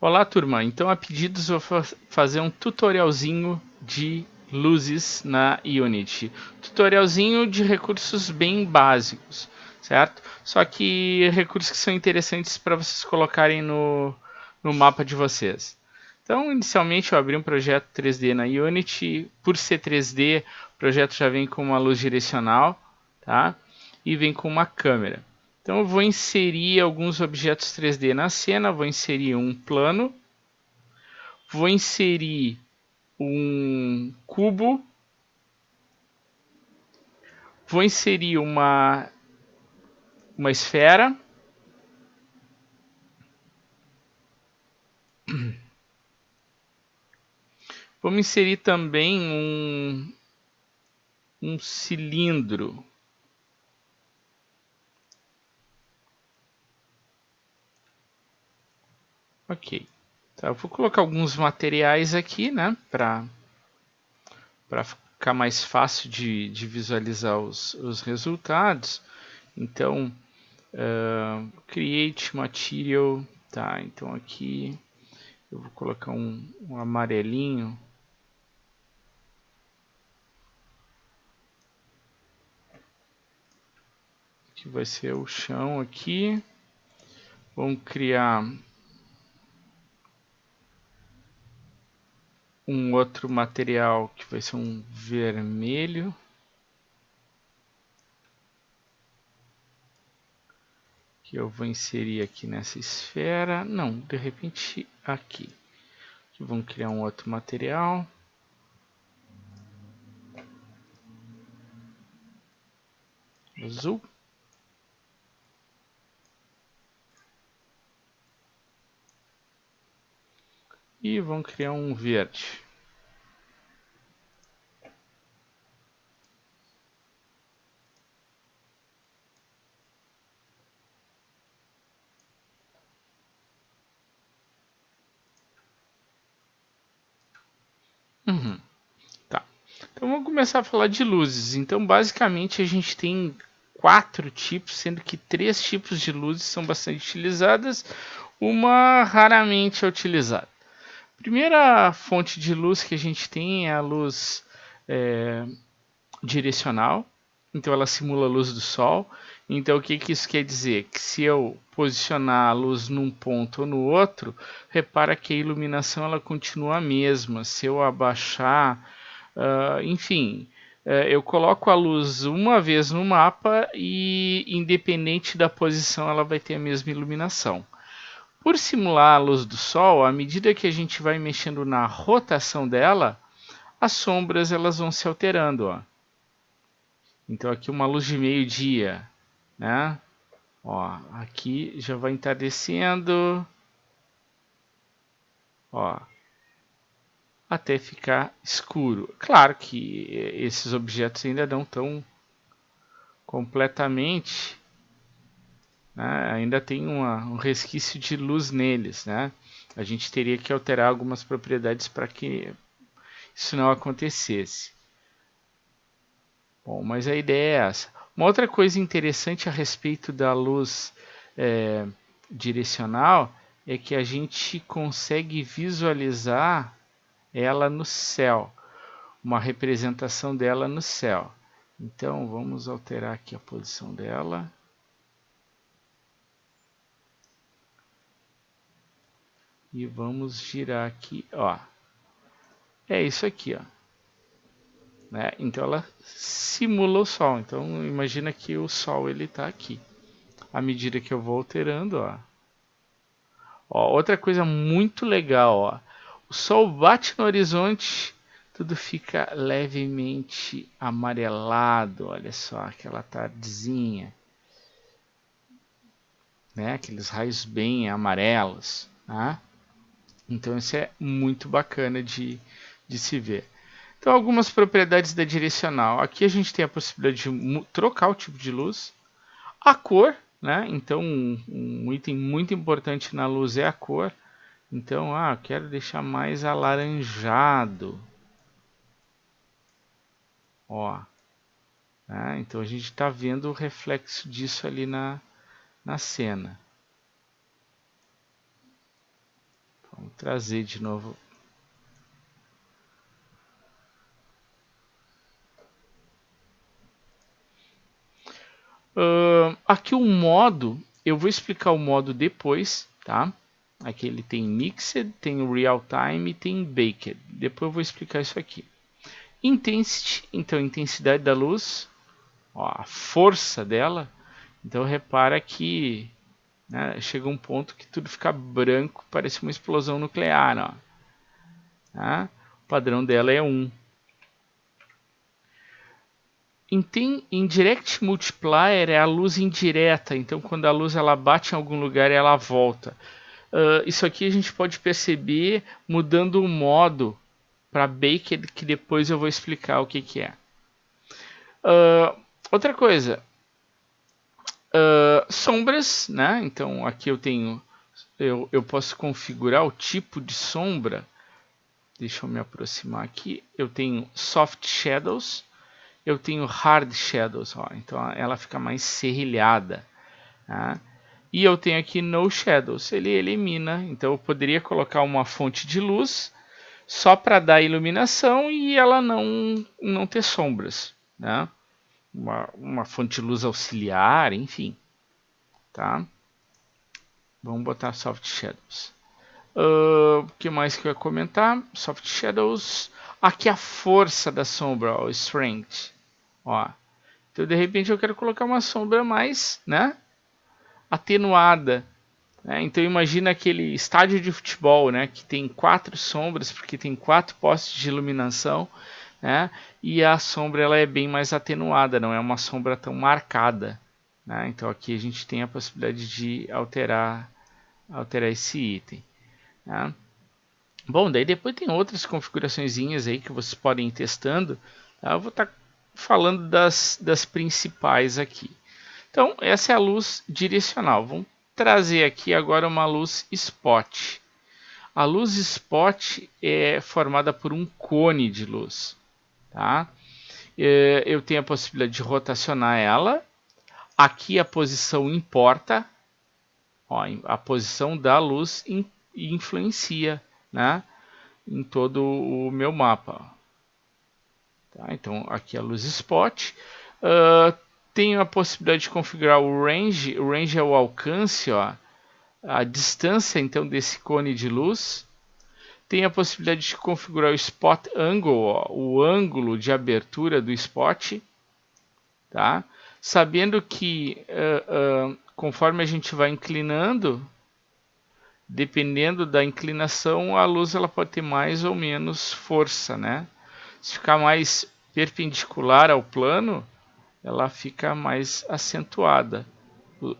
Olá, turma. Então, a pedidos, eu vou fazer um tutorialzinho de luzes na Unity. Tutorialzinho de recursos bem básicos, certo? Só que recursos que são interessantes para vocês colocarem no mapa de vocês. Então, inicialmente, eu abri um projeto 3D na Unity. Por ser 3D, o projeto já vem com uma luz direcional, tá? E vem com uma câmera. Então eu vou inserir alguns objetos 3D na cena, vou inserir um plano, vou inserir um cubo, vou inserir uma esfera, vamos inserir também um cilindro. Ok. Tá, eu vou colocar alguns materiais aqui, né, para ficar mais fácil de visualizar os resultados. Então, create material, tá? Então aqui eu vou colocar um amarelinho. Que vai ser o chão aqui. Vamos criar um outro material que vai ser um vermelho. Que eu vou inserir aqui nessa esfera. Não, de repente aqui. Vamos criar um outro material. Azul. E vamos criar um verde. Tá. Então vamos começar a falar de luzes. Então basicamente a gente tem 4 tipos, sendo que 3 tipos de luzes são bastante utilizadas, uma raramente é utilizada. A primeira fonte de luz que a gente tem é a luz direcional, então ela simula a luz do sol. Então o que isso quer dizer? Que se eu posicionar a luz num ponto ou no outro, repara que a iluminação ela continua a mesma. Se eu abaixar, enfim, eu coloco a luz uma vez no mapa e independente da posição ela vai ter a mesma iluminação. Por simular a luz do sol, à medida que a gente vai mexendo na rotação dela, as sombras elas vão se alterando, ó. Então aqui uma luz de meio-dia, né? Ó, aqui já vai entardecendo, ó, até ficar escuro. Claro que esses objetos ainda não estão completamente, né? Ainda tem um resquício de luz neles, né? A gente teria que alterar algumas propriedades para que isso não acontecesse. Bom, mas a ideia é essa. Uma outra coisa interessante a respeito da luz direcional é que a gente consegue visualizar ela no céu, uma representação dela no céu. Então vamos alterar aqui a posição dela. E vamos girar aqui, ó. É isso aqui, ó. Né? Então ela simula o sol. Então imagina que o sol ele está aqui. À medida que eu vou alterando, ó. Ó, outra coisa muito legal, ó. O sol bate no horizonte, tudo fica levemente amarelado. Olha só, aquela tardezinha, né? Aqueles raios bem amarelos, né? Então isso é muito bacana de se ver. Então algumas propriedades da direcional. Aqui a gente tem a possibilidade de trocar o tipo de luz, a cor, né? Então um item muito importante na luz é a cor. Então, quero deixar mais alaranjado. Ó, né? Então a gente está vendo o reflexo disso ali na cena. trazer de novo. Aqui o modo, eu vou explicar o modo depois, tá? Aqui ele tem Mixed, tem Real Time e tem Baked. Depois eu vou explicar isso aqui. Intensity, então intensidade da luz, ó, a força dela. Então repara que, né, chega um ponto que tudo fica branco, parece uma explosão nuclear. Ó. Tá? O padrão dela é 1. Indirect multiplier é a luz indireta, então quando a luz ela bate em algum lugar ela volta. Isso aqui a gente pode perceber mudando o modo para Baked, que depois eu vou explicar o que é. Outra coisa, sombras, né? Então aqui eu posso configurar o tipo de sombra. Deixa eu me aproximar aqui. Eu tenho Soft Shadows, eu tenho Hard Shadows, ó, então ela fica mais serrilhada. Tá? E eu tenho aqui No Shadows, ele elimina, então eu poderia colocar uma fonte de luz só para dar iluminação e ela não ter sombras. Né? Uma fonte de luz auxiliar, enfim. Tá? Vamos botar Soft Shadows. O que mais que eu ia comentar? Soft Shadows. Aqui a força da sombra, ó, o Strength. Ó. Então, de repente, eu quero colocar uma sombra mais, né, atenuada. Né? Então, imagina aquele estádio de futebol, né, que tem 4 sombras, porque tem 4 postes de iluminação, né, e a sombra ela é bem mais atenuada, não é uma sombra tão marcada. Né? Então, aqui a gente tem a possibilidade de alterar esse item. Né? Bom, daí depois tem outras configuraçõezinhas aí que vocês podem ir testando. Tá? Eu vou estar falando das principais aqui. Então, essa é a luz direcional. Vamos trazer aqui agora uma luz spot. A luz spot é formada por um cone de luz. Tá? Eu tenho a possibilidade de rotacionar ela. Aqui a posição importa. Ó, a posição da luz influencia, né, em todo o meu mapa. Tá? Então aqui a luz spot. Tenho a possibilidade de configurar o range. O range é o alcance, ó, a distância então desse cone de luz. Tenho a possibilidade de configurar o spot angle, ó, o ângulo de abertura do spot. Tá? Sabendo que conforme a gente vai inclinando, dependendo da inclinação, a luz ela pode ter mais ou menos força, né? Se ficar mais perpendicular ao plano, ela fica mais acentuada.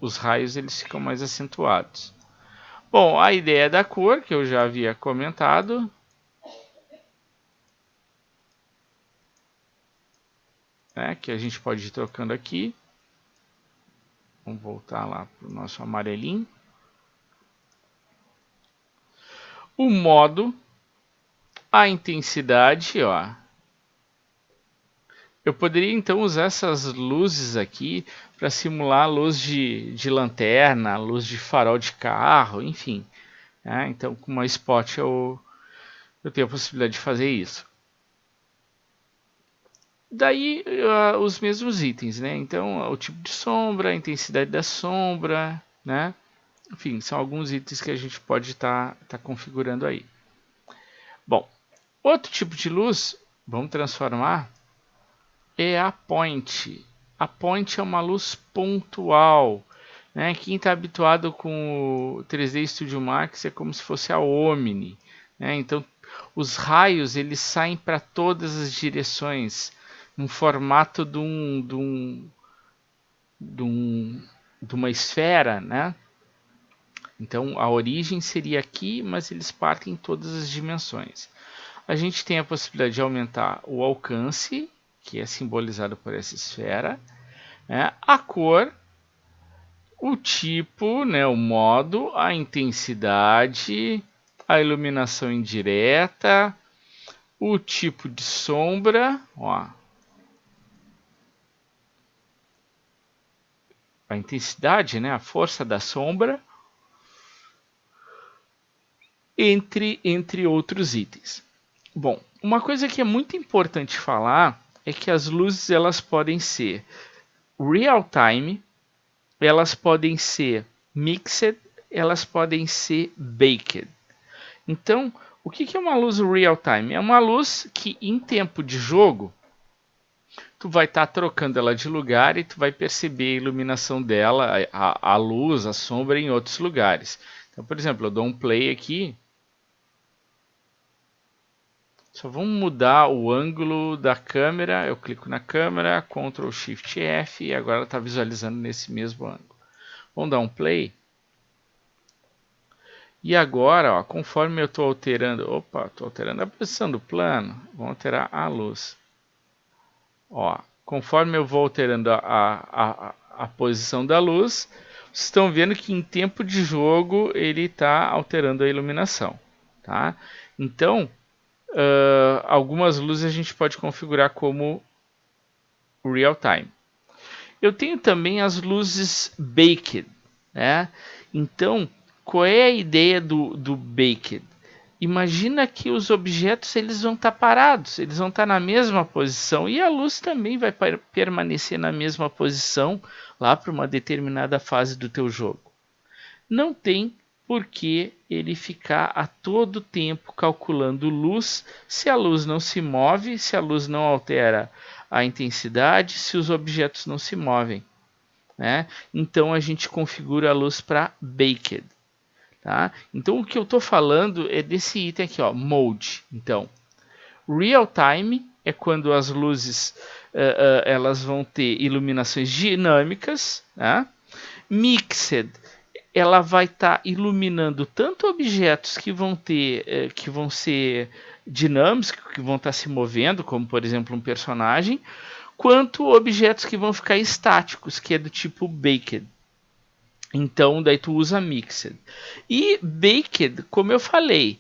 Os raios eles ficam mais acentuados. Bom, a ideia da cor, que eu já havia comentado. Né, que a gente pode ir trocando aqui. Vamos voltar lá para o nosso amarelinho. O modo, a intensidade, ó. Eu poderia então usar essas luzes aqui para simular luz de lanterna, luz de farol de carro, enfim. Né? Então, com uma spot eu tenho a possibilidade de fazer isso. Daí os mesmos itens, né? Então, o tipo de sombra, a intensidade da sombra, né? Enfim, são alguns itens que a gente pode estar configurando aí. Bom, outro tipo de luz, vamos transformar, é a point. A point é uma luz pontual. Né? Quem está habituado com o 3D Studio Max é como se fosse a Omni. Né? Então, os raios eles saem para todas as direções, no formato de uma esfera. Né? Então, a origem seria aqui, mas eles partem em todas as dimensões. A gente tem a possibilidade de aumentar o alcance, que é simbolizado por essa esfera, né? A cor, o tipo, né? O modo, a intensidade, a iluminação indireta, o tipo de sombra, ó, a intensidade, né? A força da sombra, entre outros itens. Bom, uma coisa que é muito importante falar é que as luzes elas podem ser real time, elas podem ser mixed, elas podem ser baked. Então, o que é uma luz real time? É uma luz que em tempo de jogo tu vai estar trocando ela de lugar e tu vai perceber a iluminação dela, a luz, a sombra em outros lugares. Então, por exemplo, eu dou um play aqui. Só vamos mudar o ângulo da câmera. Eu clico na câmera, Ctrl Shift F e agora está visualizando nesse mesmo ângulo. Vamos dar um play. E agora, ó, conforme eu estou alterando, estou alterando a posição do plano, vamos alterar a luz. Ó, conforme eu vou alterando a posição da luz, vocês estão vendo que em tempo de jogo ele está alterando a iluminação. Tá? Então, algumas luzes a gente pode configurar como real time. Eu tenho também as luzes baked. Né? Então, qual é a ideia do baked? Imagina que os objetos eles vão estar parados, eles vão estar na mesma posição e a luz também vai permanecer na mesma posição lá para uma determinada fase do teu jogo. Não tem por que ele ficar a todo tempo calculando luz se a luz não se move, se a luz não altera a intensidade, se os objetos não se movem. Né? Então a gente configura a luz para baked. Tá? Então o que eu estou falando é desse item aqui, ó, mode. Então, real time é quando as luzes elas vão ter iluminações dinâmicas. Né? Mixed, ela vai estar iluminando tanto objetos que vão ser dinâmicos, que vão estar se movendo, como por exemplo um personagem, quanto objetos que vão ficar estáticos, que é do tipo baked. Então, daí tu usa mixed. E baked, como eu falei,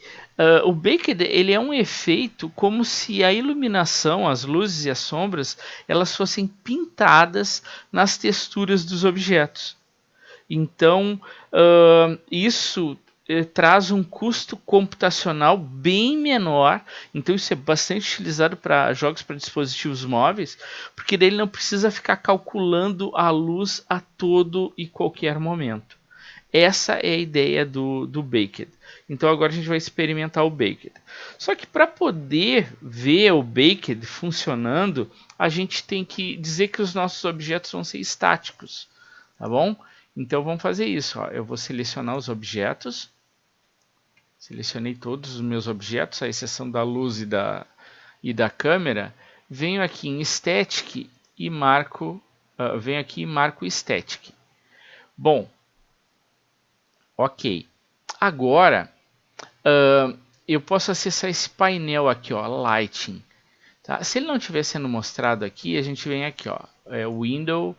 o baked ele é um efeito como se a iluminação, as luzes e as sombras, elas fossem pintadas nas texturas dos objetos. Então, isso traz um custo computacional bem menor. Então, isso é bastante utilizado para jogos para dispositivos móveis, porque daí ele não precisa ficar calculando a luz a todo e qualquer momento. Essa é a ideia do Baked. Então, agora a gente vai experimentar o Baked. Só que para poder ver o Baked funcionando, a gente tem que dizer que os nossos objetos vão ser estáticos. Tá bom? Então vamos fazer isso. Ó. Eu vou selecionar os objetos. Selecionei todos os meus objetos, à exceção da luz e da câmera. Venho aqui em Static e marco, venho aqui e marco Static. Bom, ok. Agora eu posso acessar esse painel aqui, ó, Lighting. Tá? Se ele não estiver sendo mostrado aqui, a gente vem aqui, ó, Window,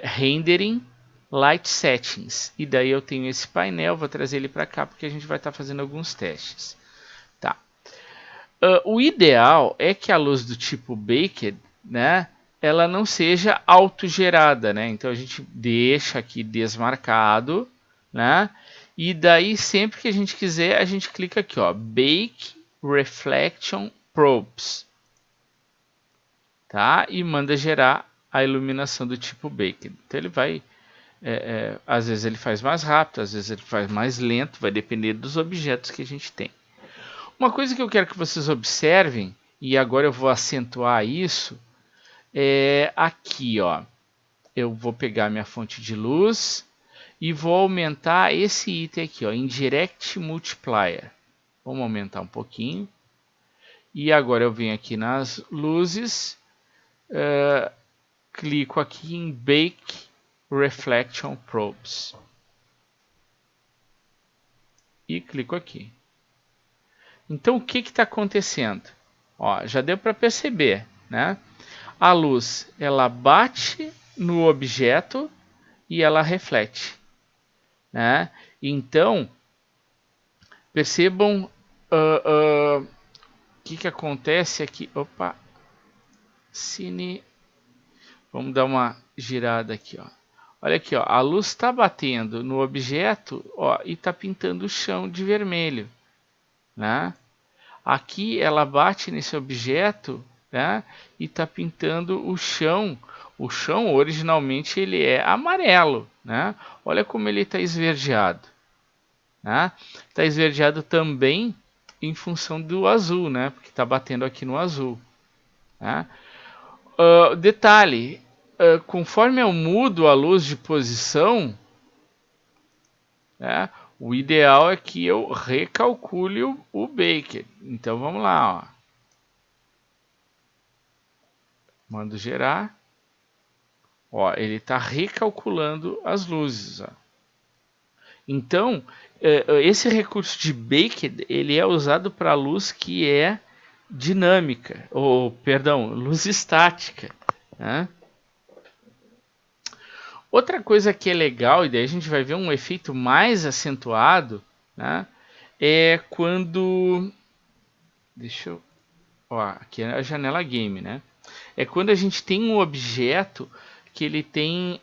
Rendering, Light Settings, e daí eu tenho esse painel, vou trazer ele para cá porque a gente vai estar fazendo alguns testes. Tá. O ideal é que a luz do tipo Baked, né, ela não seja autogerada, né? Então a gente deixa aqui desmarcado, né? E daí sempre que a gente quiser, a gente clica aqui, ó, Bake Reflection Probes, tá? E manda gerar a iluminação do tipo Baked. Então ele vai às vezes ele faz mais rápido, às vezes ele faz mais lento, vai depender dos objetos que a gente tem. Uma coisa que eu quero que vocês observem, e agora eu vou acentuar isso, é aqui, ó. Eu vou pegar minha fonte de luz e vou aumentar esse item aqui, ó, Indirect Multiplier. Vamos aumentar um pouquinho. E agora eu venho aqui nas luzes, clico aqui em Bake Reflection Probes e clico aqui. Então o que está acontecendo? Ó, já deu para perceber, né? A luz ela bate no objeto e ela reflete, né? Então percebam o que acontece aqui. Opa, Cine, vamos dar uma girada aqui, ó. Olha aqui, ó, a luz está batendo no objeto, ó, e está pintando o chão de vermelho. né? Aqui ela bate nesse objeto, né? E está pintando o chão. O chão originalmente ele é amarelo, né? Olha como ele está esverdeado, né? Está esverdeado também em função do azul, né? Porque está batendo aqui no azul, né? Detalhe, conforme eu mudo a luz de posição, né? O ideal é que eu recalcule o Baker. Então vamos lá, ó. Mando gerar. Ó, ele está recalculando as luzes. Ó. Então, esse recurso de Baked ele é usado para luz que é dinâmica, ou perdão, luz estática. Né? Outra coisa que é legal, e daí a gente vai ver um efeito mais acentuado, né? É quando. Deixa eu. Ó, aqui é a janela game, né? É quando a gente tem um objeto que ele tem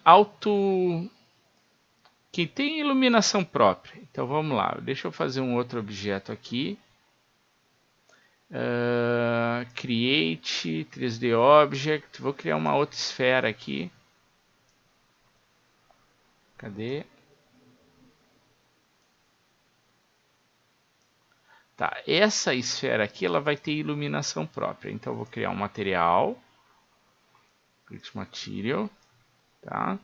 que tem iluminação própria. Então vamos lá, deixa eu fazer um outro objeto aqui. Create 3D Object. Vou criar uma outra esfera aqui. Cadê? Tá, essa esfera aqui ela vai ter iluminação própria. Então eu vou criar um material. Create Material. Tá?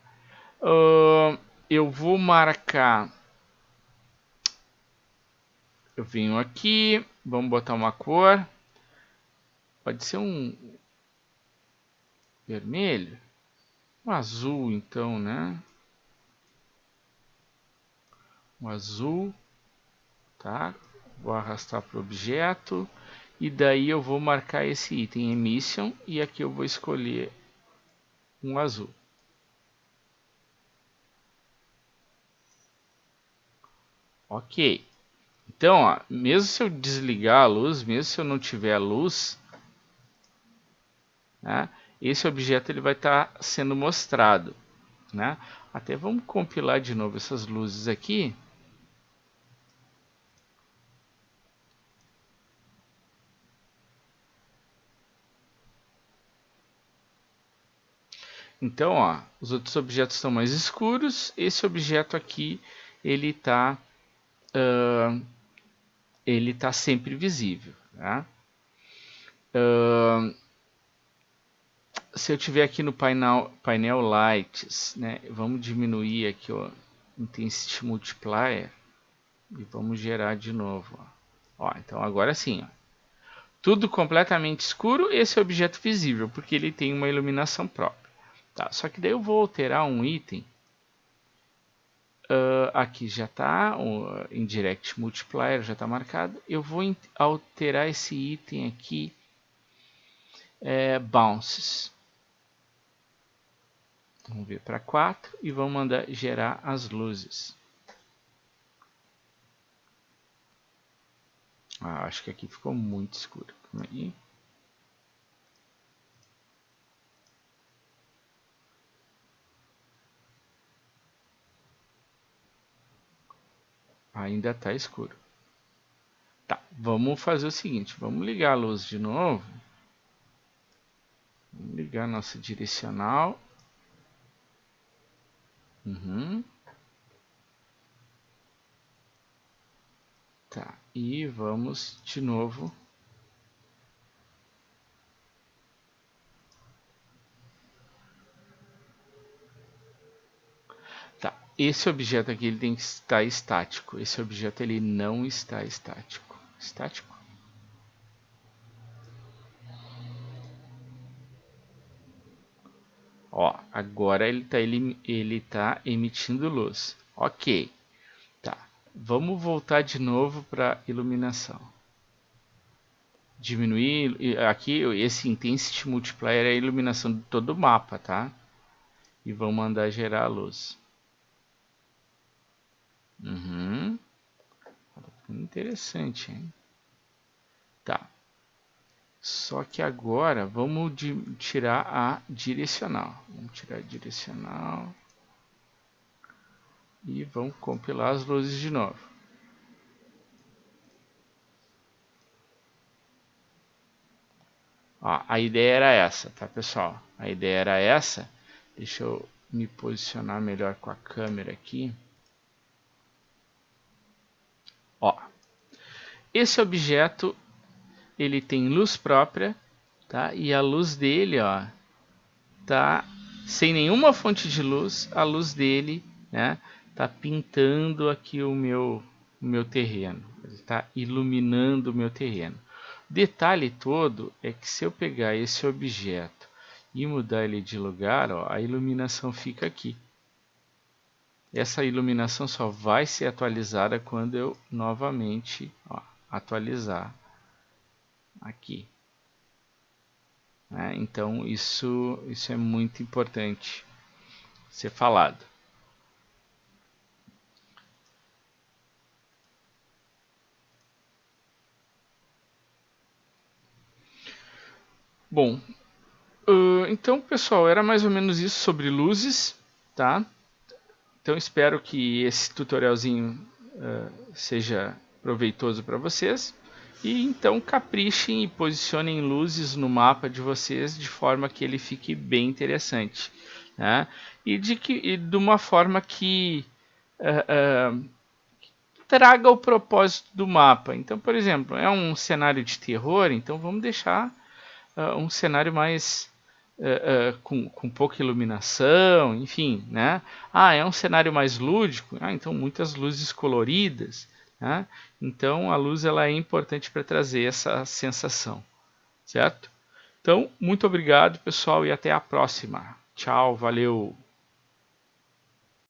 Eu vou marcar. Eu venho aqui. Vamos botar uma cor. Pode ser um vermelho. Um azul, então, né? Um azul. Tá? Vou arrastar para o objeto. E daí eu vou marcar esse item Emission. E aqui eu vou escolher um azul. Ok. Então, ó, mesmo se eu desligar a luz, mesmo se eu não tiver a luz, né, esse objeto ele vai estar sendo mostrado. Né? Até vamos compilar de novo essas luzes aqui. Então, ó, os outros objetos estão mais escuros. Esse objeto aqui ele está sempre visível. Tá? Se eu tiver aqui no painel Lights, né, vamos diminuir aqui o Intensity Multiplier e vamos gerar de novo. Ó, então agora sim, ó, tudo completamente escuro, esse é o objeto visível, porque ele tem uma iluminação própria. Tá, só que daí eu vou alterar um item. Aqui já está, o Indirect Multiplier já está marcado. Eu vou alterar esse item aqui, Bounces. Vamos ver para 4 e vamos mandar gerar as luzes. Acho que aqui ficou muito escuro. Aí. Ainda está escuro. Tá, vamos fazer o seguinte, vamos ligar a luz de novo. Vamos ligar a nossa direcional. Tá, e vamos de novo. Tá, esse objeto aqui ele tem que estar estático. Esse objeto ele não está estático. Estático? Ó, agora ele tá emitindo luz. Ok. Tá. Vamos voltar de novo para iluminação. Diminuir aqui esse Intensity Multiplier é a iluminação de todo o mapa, tá? E vamos mandar gerar a luz. Interessante, hein? Tá. Só que agora vamos tirar a direcional. Vamos tirar a direcional. E vamos compilar as luzes de novo. Ó, a ideia era essa, tá, pessoal? A ideia era essa. Deixa eu me posicionar melhor com a câmera aqui. Ó, esse objeto ele tem luz própria, tá? E a luz dele, ó, tá sem nenhuma fonte de luz. A luz dele, né, tá pintando aqui o meu terreno. Ele está iluminando o meu terreno. O detalhe todo é que se eu pegar esse objeto e mudar ele de lugar, ó, a iluminação fica aqui. Essa iluminação só vai ser atualizada quando eu novamente, ó, atualizar aqui. Né? Então isso é muito importante ser falado. Bom, então pessoal, era mais ou menos isso sobre luzes, tá? Então espero que esse tutorialzinho seja proveitoso para vocês. E então caprichem e posicionem luzes no mapa de vocês de forma que ele fique bem interessante. Né? E de uma forma que traga o propósito do mapa. Então, por exemplo, é um cenário de terror, então vamos deixar um cenário mais com pouca iluminação, enfim, né? Ah, é um cenário mais lúdico, então muitas luzes coloridas, né? Então a luz ela é importante para trazer essa sensação, certo? Então, muito obrigado, pessoal, e até a próxima. Tchau, valeu!